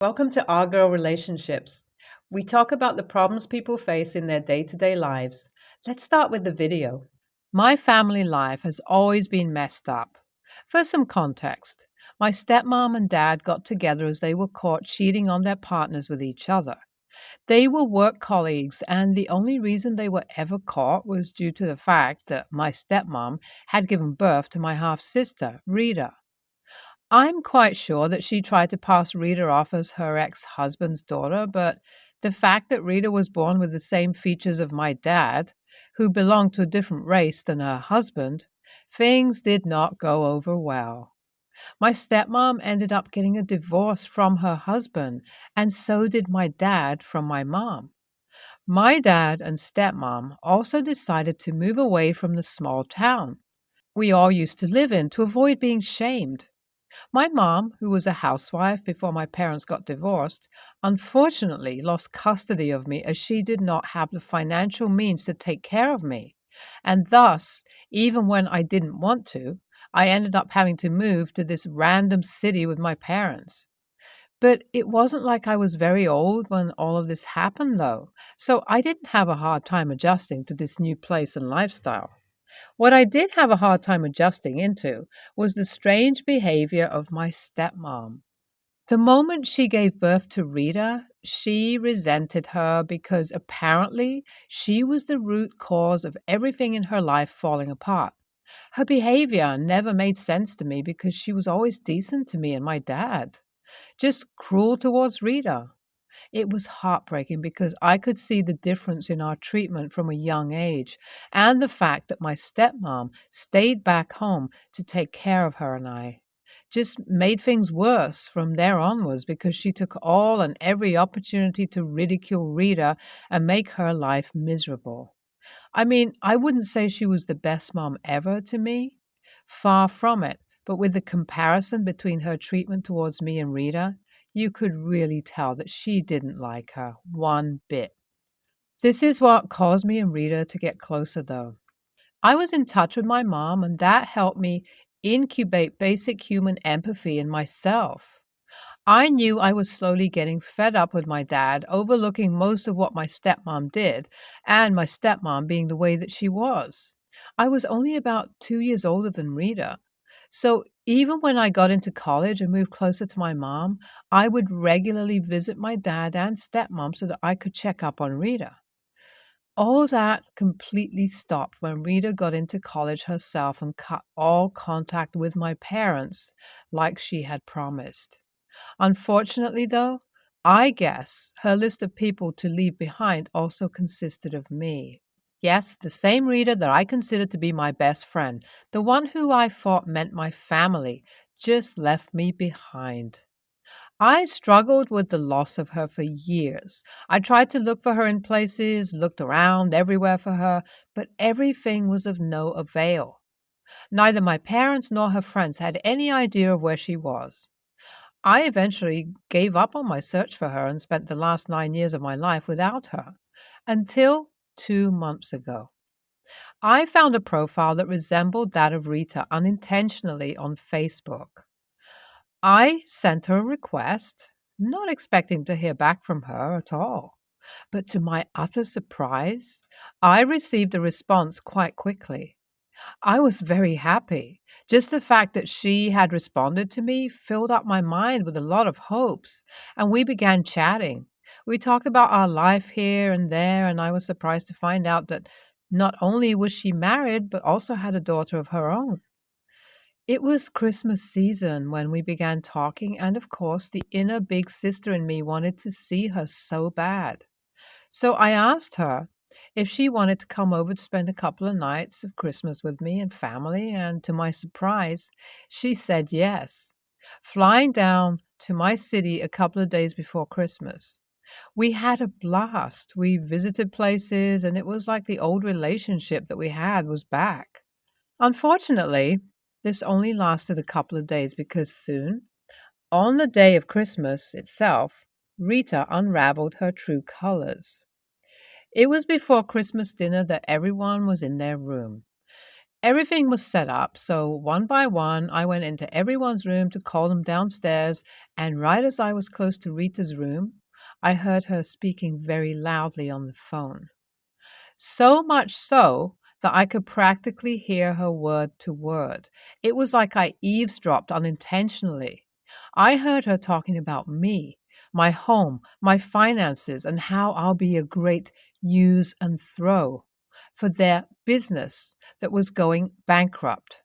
Welcome to Our Girl Relationships. We talk about the problems people face in their day to day lives. Let's start with the video. My family life has always been messed up. For some context, my stepmom and dad got together as they were caught cheating on their partners with each other. They were work colleagues, and the only reason they were ever caught was due to the fact that my stepmom had given birth to my half sister, Rita. I'm quite sure that she tried to pass Rita off as her ex husband's daughter, but the fact that Rita was born with the same features of my dad, who belonged to a different race than her husband, things did not go over well. My stepmom ended up getting a divorce from her husband, and so did my dad from my mom. My dad and stepmom also decided to move away from the small town we all used to live in to avoid being shamed. My mom, who was a housewife before my parents got divorced, unfortunately lost custody of me as she did not have the financial means to take care of me. And thus, even when I didn't want to, I ended up having to move to this random city with my parents. But it wasn't like I was very old when all of this happened, though, so I didn't have a hard time adjusting to this new place and lifestyle. What I did have a hard time adjusting into was the strange behavior of my stepmom. The moment she gave birth to Rita, she resented her because apparently she was the root cause of everything in her life falling apart. Her behavior never made sense to me because she was always decent to me and my dad, just cruel towards Rita. It was heartbreaking because I could see the difference in our treatment from a young age and the fact that my stepmom stayed back home to take care of her and I. Just made things worse from there onwards because she took all and every opportunity to ridicule Rita and make her life miserable. I mean, I wouldn't say she was the best mom ever to me. Far from it. But with the comparison between her treatment towards me and Rita, you could really tell that she didn't like her one bit. This is what caused me and Rita to get closer, though. I was in touch with my mom, and that helped me incubate basic human empathy in myself. I knew I was slowly getting fed up with my dad, overlooking most of what my stepmom did, and my stepmom being the way that she was. I was only about 2 years older than Rita. So even when I got into college and moved closer to my mom, I would regularly visit my dad and stepmom so that I could check up on Rita. All that completely stopped when Rita got into college herself and cut all contact with my parents like she had promised. Unfortunately, though, I guess her list of people to leave behind also consisted of me. Yes, the same Rita that I considered to be my best friend, the one who I thought meant my family, just left me behind. I struggled with the loss of her for years. I tried to look for her in places, looked around everywhere for her, but everything was of no avail. Neither my parents nor her friends had any idea of where she was. I eventually gave up on my search for her and spent the last 9 years of my life without her until 2 months ago. I found a profile that resembled that of Rita unintentionally on Facebook. I sent her a request, not expecting to hear back from her at all. But to my utter surprise, I received a response quite quickly. I was very happy. Just the fact that she had responded to me filled up my mind with a lot of hopes, and we began chatting. We talked about our life here and there, and I was surprised to find out that not only was she married, but also had a daughter of her own. It was Christmas season when we began talking, and of course, the inner big sister in me wanted to see her so bad. So I asked her if she wanted to come over to spend a couple of nights of Christmas with me and family, and to my surprise, she said yes, flying down to my city a couple of days before Christmas. We had a blast. We visited places, and it was like the old relationship that we had was back. Unfortunately, this only lasted a couple of days because soon, on the day of Christmas itself, Rita unraveled her true colors. It was before Christmas dinner that everyone was in their room. Everything was set up, so one by one, I went into everyone's room to call them downstairs, and right as I was close to Rita's room, I heard her speaking very loudly on the phone. So much so that I could practically hear her word to word. It was like I eavesdropped unintentionally. I heard her talking about me, my home, my finances, and how I'll be a great use and throw for their business that was going bankrupt.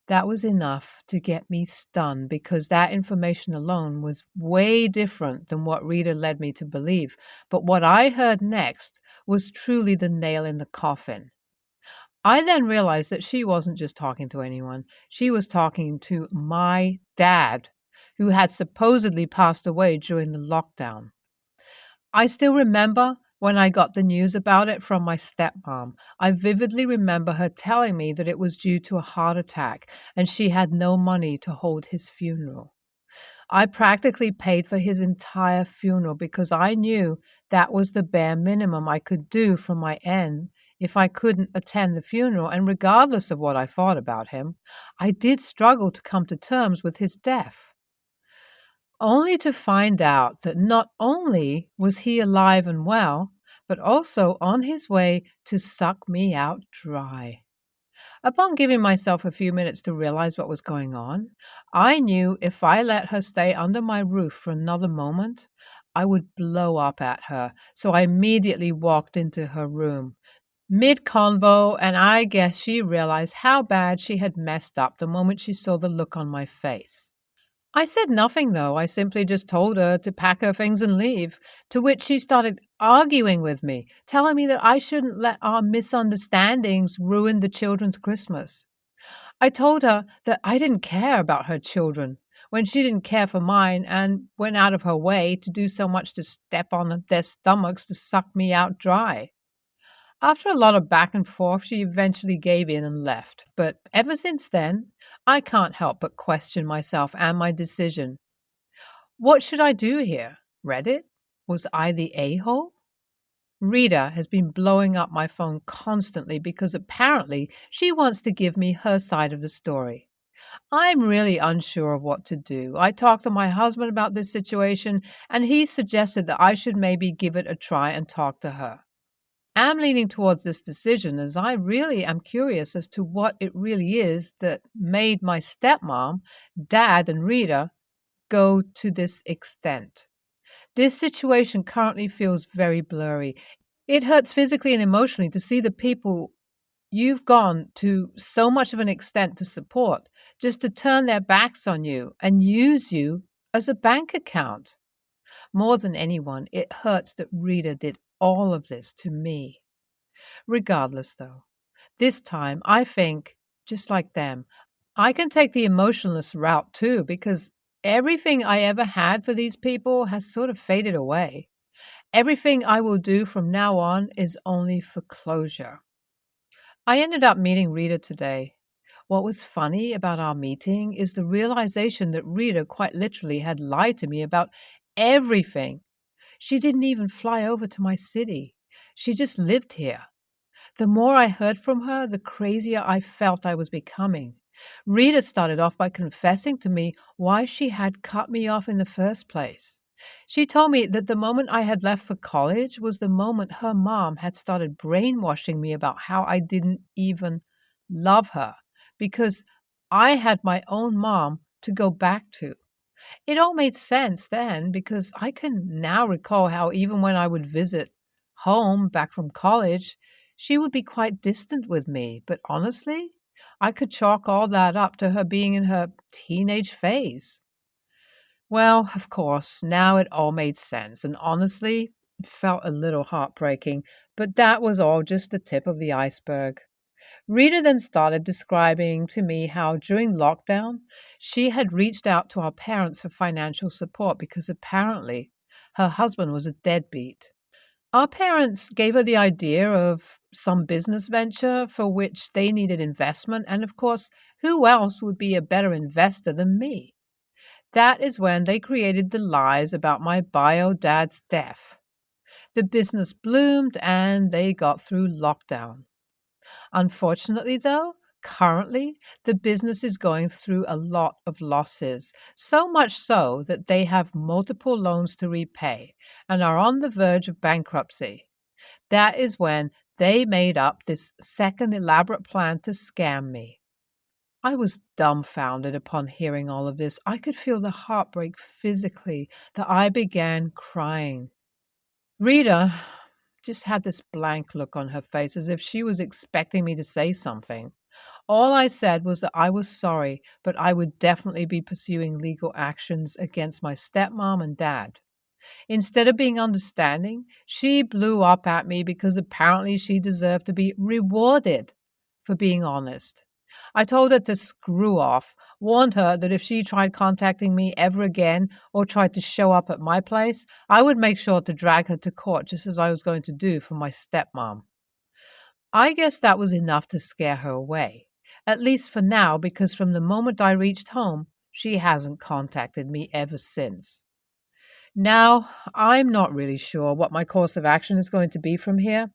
That was enough to get me stunned because that information alone was way different than what Rita led me to believe. But what I heard next was truly the nail in the coffin. I then realized that she wasn't just talking to anyone, she was talking to my dad, who had supposedly passed away during the lockdown. I still remember when I got the news about it from my stepmom. I vividly remember her telling me that it was due to a heart attack and she had no money to hold his funeral. I practically paid for his entire funeral because I knew that was the bare minimum I could do from my end if I couldn't attend the funeral. And regardless of what I thought about him, I did struggle to come to terms with his death, only to find out that not only was he alive and well, but also on his way to suck me out dry. Upon giving myself a few minutes to realize what was going on, I knew if I let her stay under my roof for another moment, I would blow up at her. So I immediately walked into her room mid convo, and I guess she realized how bad she had messed up the moment she saw the look on my face. I said nothing, though. I simply just told her to pack her things and leave, to which she started arguing with me, telling me that I shouldn't let our misunderstandings ruin the children's Christmas. I told her that I didn't care about her children when she didn't care for mine and went out of her way to do so much to step on their stomachs to suck me out dry. After a lot of back and forth, she eventually gave in and left. But ever since then, I can't help but question myself and my decision. What should I do here? Reddit? Was I the a-hole? Rita has been blowing up my phone constantly because apparently she wants to give me her side of the story. I'm really unsure of what to do. I talked to my husband about this situation, and he suggested that I should maybe give it a try and talk to her. I'm leaning towards this decision as I really am curious as to what it really is that made my stepmom, dad, and Rita go to this extent. This situation currently feels very blurry. It hurts physically and emotionally to see the people you've gone to so much of an extent to support just to turn their backs on you and use you as a bank account. More than anyone, it hurts that Rita did all of this to me. Regardless, though, this time I think, just like them, I can take the emotionless route too because everything I ever had for these people has sort of faded away. Everything I will do from now on is only for closure. I ended up meeting Rita today. What was funny about our meeting is the realization that Rita quite literally had lied to me about everything. She didn't even fly over to my city. She just lived here. The more I heard from her, the crazier I felt I was becoming. Rita started off by confessing to me why she had cut me off in the first place. She told me that the moment I had left for college was the moment her mom had started brainwashing me about how I didn't even love her because I had my own mom to go back to. It all made sense then because I can now recall how even when I would visit home back from college, she would be quite distant with me. But honestly, I could chalk all that up to her being in her teenage phase. Well, of course, now it all made sense, and honestly, it felt a little heartbreaking, but that was all just the tip of the iceberg. Rita then started describing to me how during lockdown she had reached out to our parents for financial support because apparently her husband was a deadbeat. Our parents gave her the idea of some business venture for which they needed investment, and of course, who else would be a better investor than me? That is when they created the lies about my bio dad's death. The business bloomed and they got through lockdown. Unfortunately, though, Currently, the business is going through a lot of losses, so much so that they have multiple loans to repay and are on the verge of bankruptcy. That is when they made up this second elaborate plan to scam me. I was dumbfounded upon hearing all of this. I could feel the heartbreak physically that I began crying. Rita just had this blank look on her face as if she was expecting me to say something. All I said was that I was sorry, but I would definitely be pursuing legal actions against my stepmom and dad. Instead of being understanding, she blew up at me because apparently she deserved to be rewarded for being honest. I told her to screw off, warned her that if she tried contacting me ever again or tried to show up at my place, I would make sure to drag her to court just as I was going to do for my stepmom. I guess that was enough to scare her away, at least for now, because from the moment I reached home, she hasn't contacted me ever since. Now, I'm not really sure what my course of action is going to be from here.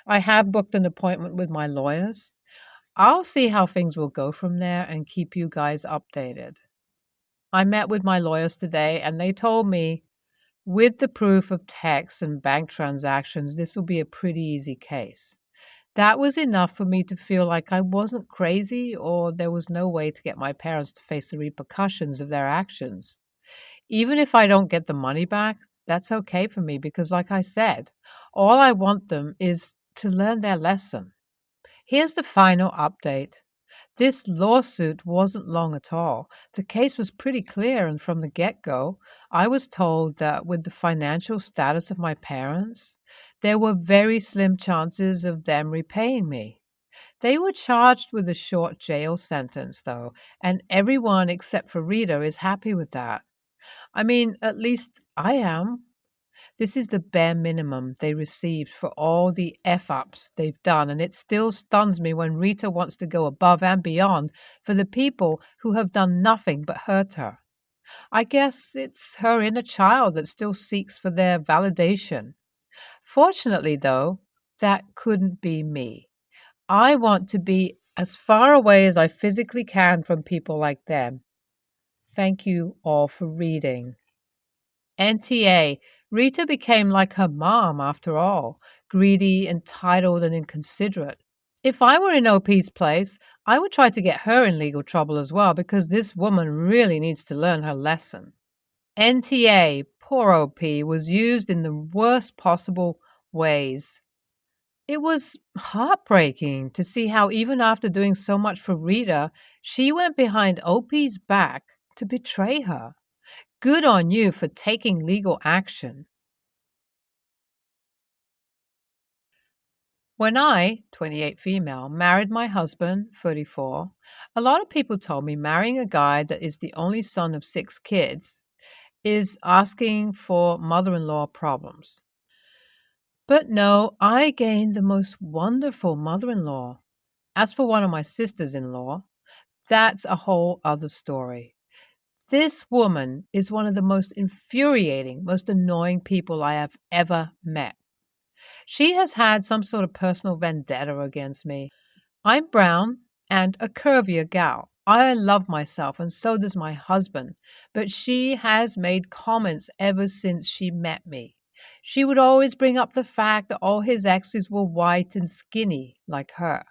I have booked an appointment with my lawyers. I'll see how things will go from there and keep you guys updated. I met with my lawyers today and they told me with the proof of text and bank transactions, this will be a pretty easy case. That was enough for me to feel like I wasn't crazy or there was no way to get my parents to face the repercussions of their actions. Even if I don't get the money back, that's okay for me because, like I said, all I want them is to learn their lesson. Here's the final update. This lawsuit wasn't long at all. The case was pretty clear, and from the get go, I was told that with the financial status of my parents, there were very slim chances of them repaying me. They were charged with a short jail sentence, though, and everyone except for Rita is happy with that. I mean, at least I am. This is the bare minimum they received for all the F ups they've done, and it still stuns me when Rita wants to go above and beyond for the people who have done nothing but hurt her. I guess it's her inner child that still seeks for their validation. Fortunately, though, that couldn't be me. I want to be as far away as I physically can from people like them. Thank you all for reading. NTA. Rita became like her mom after all, greedy, entitled, and inconsiderate. If I were in OP's place, I would try to get her in legal trouble as well because this woman really needs to learn her lesson. NTA, poor OP, was used in the worst possible ways. It was heartbreaking to see how, even after doing so much for Rita, she went behind OP's back to betray her. Good on you for taking legal action. When I, 28 female, married my husband, 34, a lot of people told me marrying a guy that is the only son of 6 kids is asking for mother in law problems. But no, I gained the most wonderful mother in law. As for one of my sisters in law, that's a whole other story. This woman is one of the most infuriating, most annoying people I have ever met. She has had some sort of personal vendetta against me. I'm brown and a curvier gal. I love myself, and so does my husband. But she has made comments ever since she met me. She would always bring up the fact that all his exes were white and skinny like her.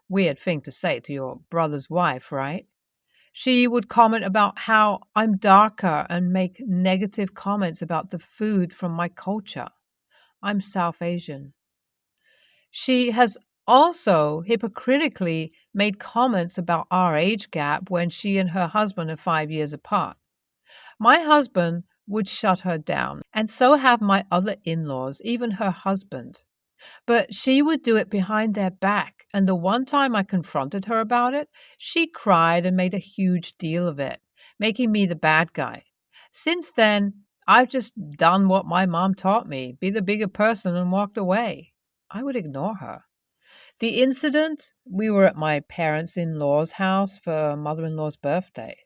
Weird thing to say to your brother's wife, right? She would comment about how I'm darker and make negative comments about the food from my culture. I'm South Asian. She has also hypocritically made comments about our age gap when she and her husband are 5 years apart. My husband would shut her down, and so have my other in laws, even her husband. But she would do it behind their back, and the one time I confronted her about it, she cried and made a huge deal of it, making me the bad guy. Since then, I've just done what my mom taught me, be the bigger person, and walked away. I would ignore her. The incident, we were at my parents-in-law's house for mother-in-law's birthday.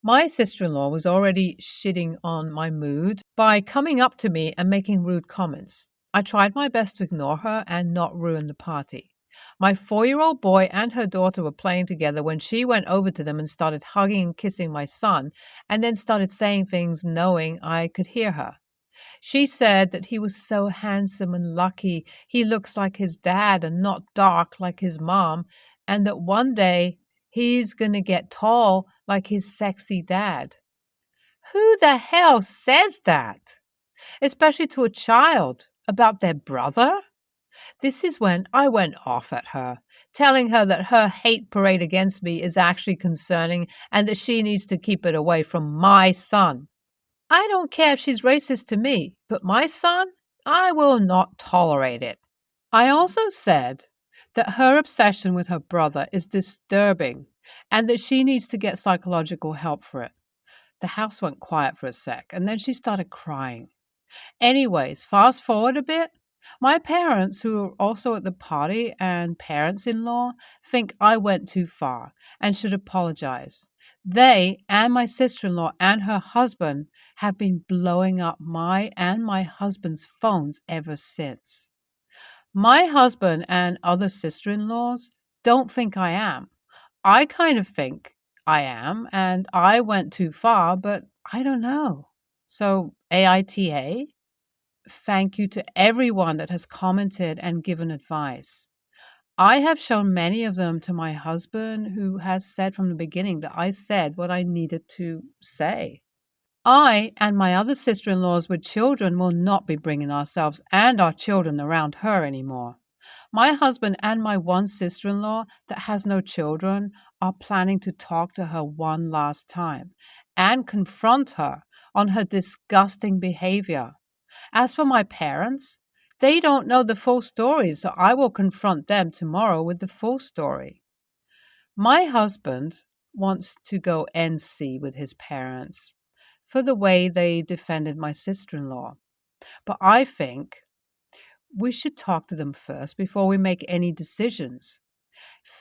My sister-in-law was already shitting on my mood by coming up to me and making rude comments. I tried my best to ignore her and not ruin the party. My 4-year-old boy and her daughter were playing together when she went over to them and started hugging and kissing my son, and then started saying things knowing I could hear her. She said that he was so handsome and lucky. He looks like his dad and not dark like his mom, and that one day he's going to get tall like his sexy dad. Who the hell says that? Especially to a child about their brother? This is when I went off at her, telling her that her hate parade against me is actually concerning and that she needs to keep it away from my son. I don't care if she's racist to me, but my son, I will not tolerate it. I also said that her obsession with her brother is disturbing and that she needs to get psychological help for it. The house went quiet for a sec, and then she started crying. Anyways, fast forward a bit. My parents, who are also at the party, and parents in law, think I went too far and should apologize. They and my sister in law and her husband have been blowing up my and my husband's phones ever since. My husband and other sister in laws don't think I am. I kind of think I am, and I went too far, but I don't know. So, AITA? Thank you to everyone that has commented and given advice. I have shown many of them to my husband, who has said from the beginning that I said what I needed to say. I and my other sister in laws with children will not be bringing ourselves and our children around her anymore. My husband and my one sister in law that has no children are planning to talk to her one last time and confront her on her disgusting behavior. As for my parents, they don't know the full story, so I will confront them tomorrow with the full story. My husband wants to go NC with his parents for the way they defended my sister in law, but I think we should talk to them first before we make any decisions.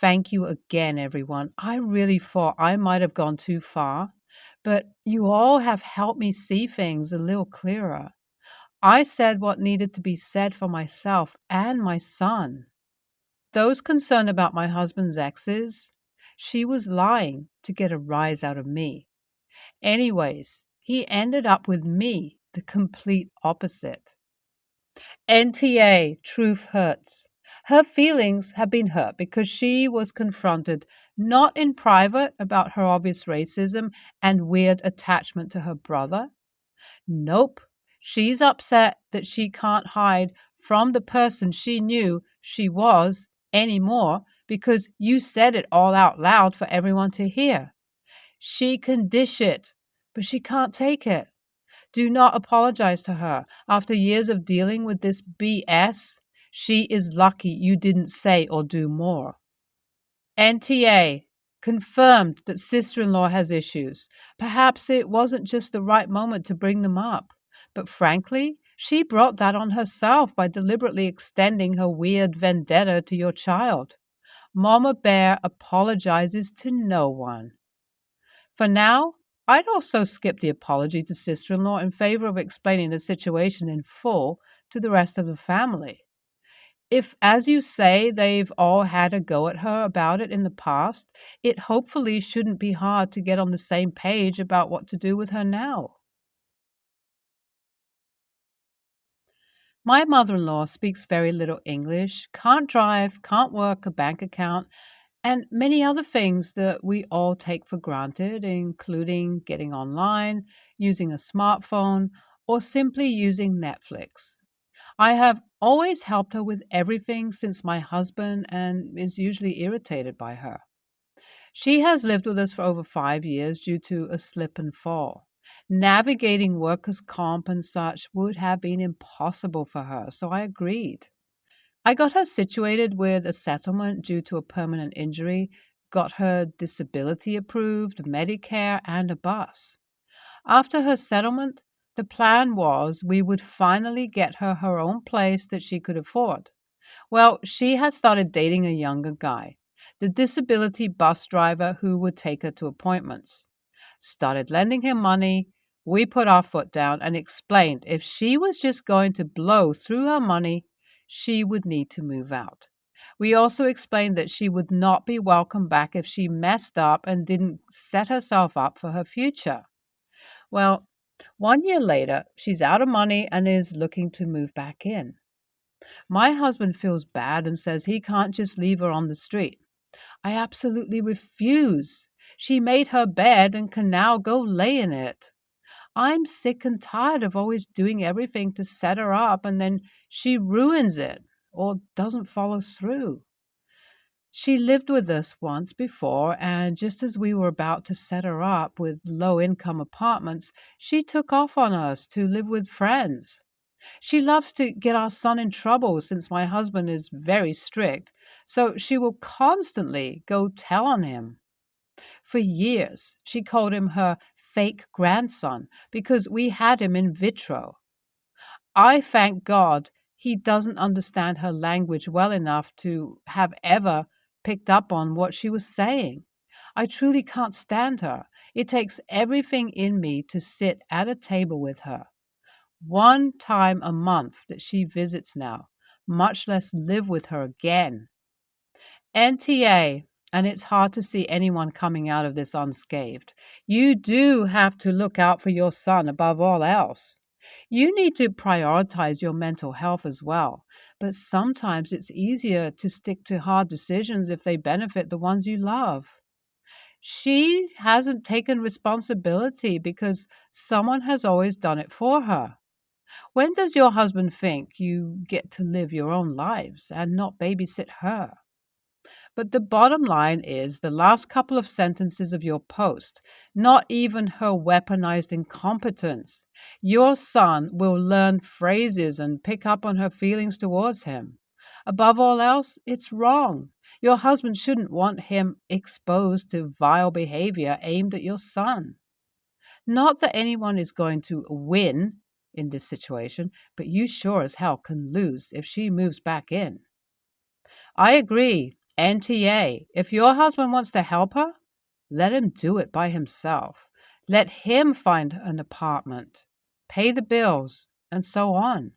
Thank you again, everyone. I really thought I might have gone too far, but you all have helped me see things a little clearer. I said what needed to be said for myself and my son. Those concerned about my husband's exes, she was lying to get a rise out of me. Anyways, he ended up with me, the complete opposite. NTA, truth hurts. Her feelings have been hurt because she was confronted not in private about her obvious racism and weird attachment to her brother. Nope. She's upset that she can't hide from the person she knew she was anymore because you said it all out loud for everyone to hear. She can dish it, but she can't take it. Do not apologize to her. After years of dealing with this BS, she is lucky you didn't say or do more. NTA confirmed that sister-in-law has issues. Perhaps it wasn't just the right moment to bring them up. But frankly, she brought that on herself by deliberately extending her weird vendetta to your child. Mama Bear apologizes to no one. For now, I'd also skip the apology to sister-in-law in favor of explaining the situation in full to the rest of the family. If, as you say, they've all had a go at her about it in the past, it hopefully shouldn't be hard to get on the same page about what to do with her now. My mother-in-law speaks very little English, can't drive, can't work a bank account, and many other things that we all take for granted, including getting online, using a smartphone, or simply using Netflix. I have always helped her with everything since my husband and is usually irritated by her. She has lived with us for over 5 years due to a slip and fall. Navigating workers' comp and such would have been impossible for her, so I agreed. I got her situated with a settlement due to a permanent injury, got her disability approved, Medicare, and a bus. After her settlement, the plan was we would finally get her her own place that she could afford. Well, she had started dating a younger guy, the disability bus driver who would take her to appointments. Started lending him money. We put our foot down and explained if she was just going to blow through her money, she would need to move out. We also explained that she would not be welcome back if she messed up and didn't set herself up for her future. Well, 1 year later, she's out of money and is looking to move back in. My husband feels bad and says he can't just leave her on the street. I absolutely refuse. She made her bed and can now go lay in it. I'm sick and tired of always doing everything to set her up and then she ruins it or doesn't follow through. She lived with us once before, and just as we were about to set her up with low income apartments, she took off on us to live with friends. She loves to get our son in trouble since my husband is very strict, so she will constantly go tell on him. For years, she called him her fake grandson because we had him in vitro. I thank God he doesn't understand her language well enough to have ever picked up on what she was saying. I truly can't stand her. It takes everything in me to sit at a table with her. 1 time a month that she visits now, much less live with her again. NTA, and it's hard to see anyone coming out of this unscathed. You do have to look out for your son above all else. You need to prioritize your mental health as well, but sometimes it's easier to stick to hard decisions if they benefit the ones you love. She hasn't taken responsibility because someone has always done it for her. When does your husband think you get to live your own lives and not babysit her? But the bottom line is the last couple of sentences of your post, not even her weaponized incompetence. Your son will learn phrases and pick up on her feelings towards him. Above all else, it's wrong. Your husband shouldn't want him exposed to vile behavior aimed at your son. Not that anyone is going to win in this situation, but you sure as hell can lose if she moves back in. I agree. NTA, if your husband wants to help her, let him do it by himself. Let him find an apartment, pay the bills, and so on.